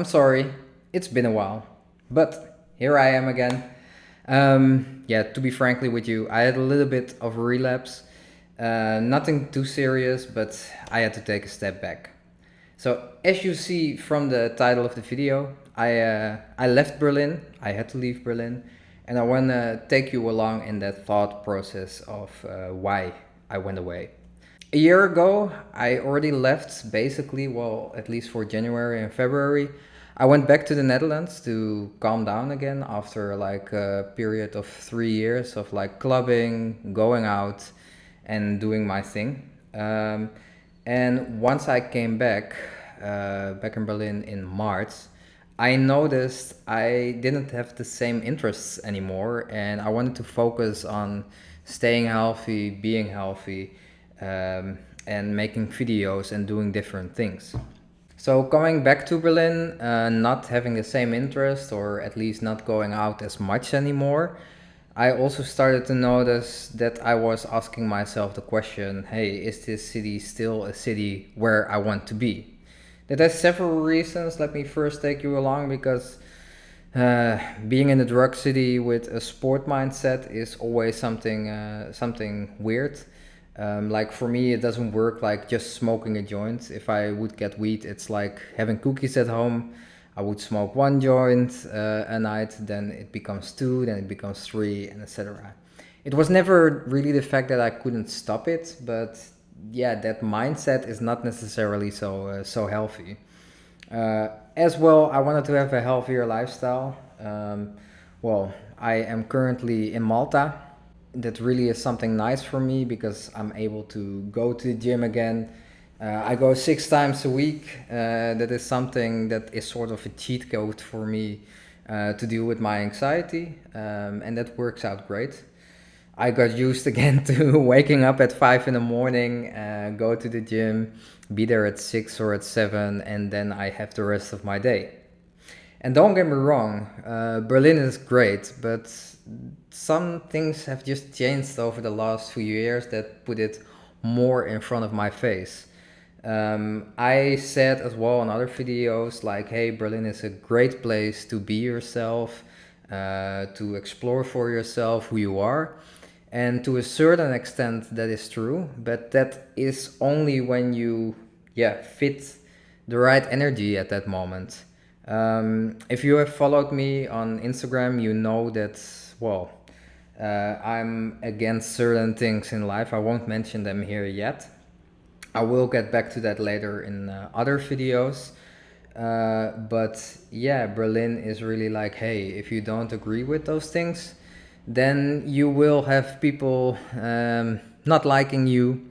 I'm sorry, it's been a while, but here I am again. Yeah, to be frankly with you, I had a little bit of a relapse. Nothing too serious, but I had to take a step back. So, as you see from the title of the video, I left Berlin. I had to leave Berlin, and I want to take you along in that thought process of why I went away. A year ago, I already left basically, well, at least for January and February. I went back to the Netherlands to calm down again after like a period of 3 years of like clubbing, going out, and doing my thing. And once I came back in Berlin in March, I noticed I didn't have the same interests anymore, and I wanted to focus on staying healthy, being healthy, and making videos and doing different things. So coming back to Berlin, not having the same interest or at least not going out as much anymore, I also started to notice that I was asking myself the question, hey, is this city still a city where I want to be? That has several reasons. Let me first take you along because being in a drug city with a sport mindset is always something weird. Like for me, it doesn't work like just smoking a joint. If I would get weed, it's like having cookies at home. I would smoke one joint a night, then it becomes two, then it becomes three, and etc. It was never really the fact that I couldn't stop it, but yeah, that mindset is not necessarily so healthy. As well, I wanted to have a healthier lifestyle. Well, I am currently in Malta. That really is something nice for me because I'm able to go to the gym again. I go 6 times a week. That is something that is sort of a cheat code for me to deal with my anxiety, and that works out great. I got used again to waking up at 5 in the morning, go to the gym, be there at 6 or at 7, and then I have the rest of my day. And don't get me wrong, Berlin is great, but some things have just changed over the last few years that put it more in front of my face. I said as well in other videos, like, hey, Berlin is a great place to be yourself, to explore for yourself who you are. And to a certain extent, that is true, but that is only when you, yeah, fit the right energy at that moment. If you have followed me on Instagram, you know that, well, I'm against certain things in life. I won't mention them here yet. I will get back to that later in other videos. But yeah, Berlin is really like, hey, if you don't agree with those things, then you will have people not liking you.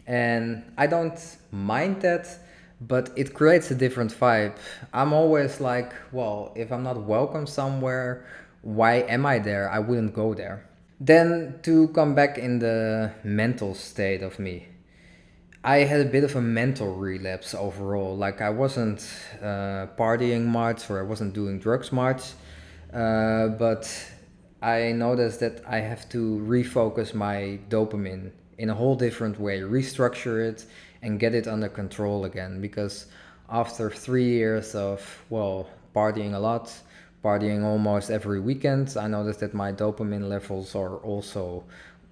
And I don't mind that, but it creates a different vibe. I'm always like, well, if I'm not welcome somewhere, why am I there? I wouldn't go there. Then to come back in the mental state of me, I had a bit of a mental relapse overall. Like I wasn't partying much or I wasn't doing drugs much, but I noticed that I have to refocus my dopamine in a whole different way, restructure it, and get it under control again. Because after 3 years of, well, partying a lot, partying almost every weekend, I noticed that my dopamine levels are also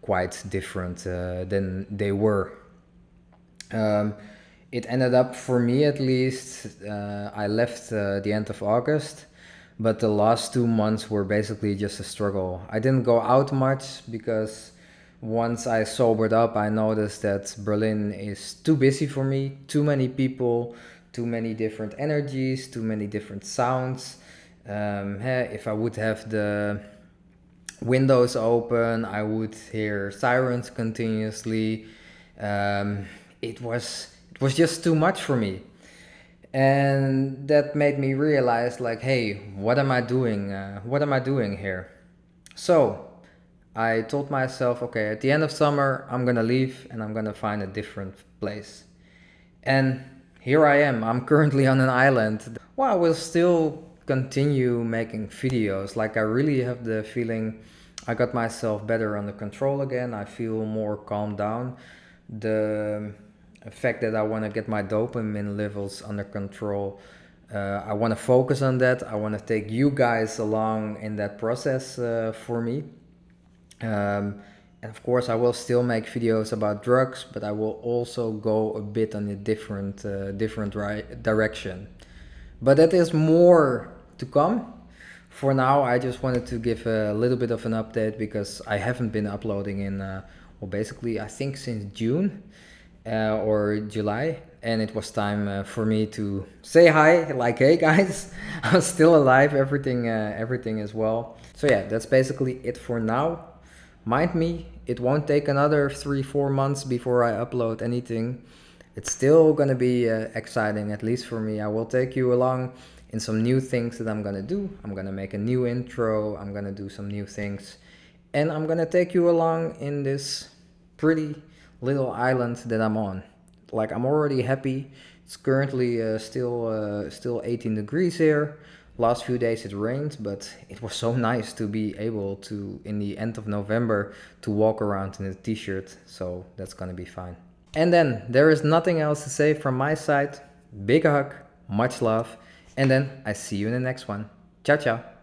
quite different than they were. um, it ended up, for me at least, I left the end of August, but the last 2 months were basically just a struggle. I didn't go out much because once I sobered up, I noticed that Berlin is too busy for me, too many people, too many different energies, too many different sounds. If I would have the windows open, I would hear sirens continuously. Um, it was just too much for me, and that made me realize, like, hey, what am I doing? What am I doing here? So I told myself, okay, at the end of summer, I'm gonna leave and I'm gonna find a different place. And here I am. I'm currently on an island. Well, I will still continue making videos. Like, I really have the feeling I got myself better under control again. I feel more calmed down. The fact that I want to get my dopamine levels under control I want to focus on that. I want to take you guys along in that process for me. And of course, I will still make videos about drugs, but I will also go a bit on a different direction. But that is more to come. For now, I just wanted to give a little bit of an update because I haven't been uploading in, well, basically, I think since June or July, and it was time for me to say hi, like, hey guys, I'm still alive, everything is well. So yeah, that's basically it for now. Mind me, it won't take another 3-4 months before I upload anything. It's still gonna be exciting, at least for me. I will take you along in some new things that I'm gonna do. I'm gonna make a new intro, I'm gonna do some new things, and I'm gonna take you along in this pretty little island that I'm on. Like, I'm already happy. It's currently still 18 degrees here. Last few days it rained, but it was so nice to be able to, in the end of November, to walk around in a t-shirt. So that's gonna be fine. And then there is nothing else to say from my side. Big hug, much love, and then I see you in the next one. Ciao, ciao.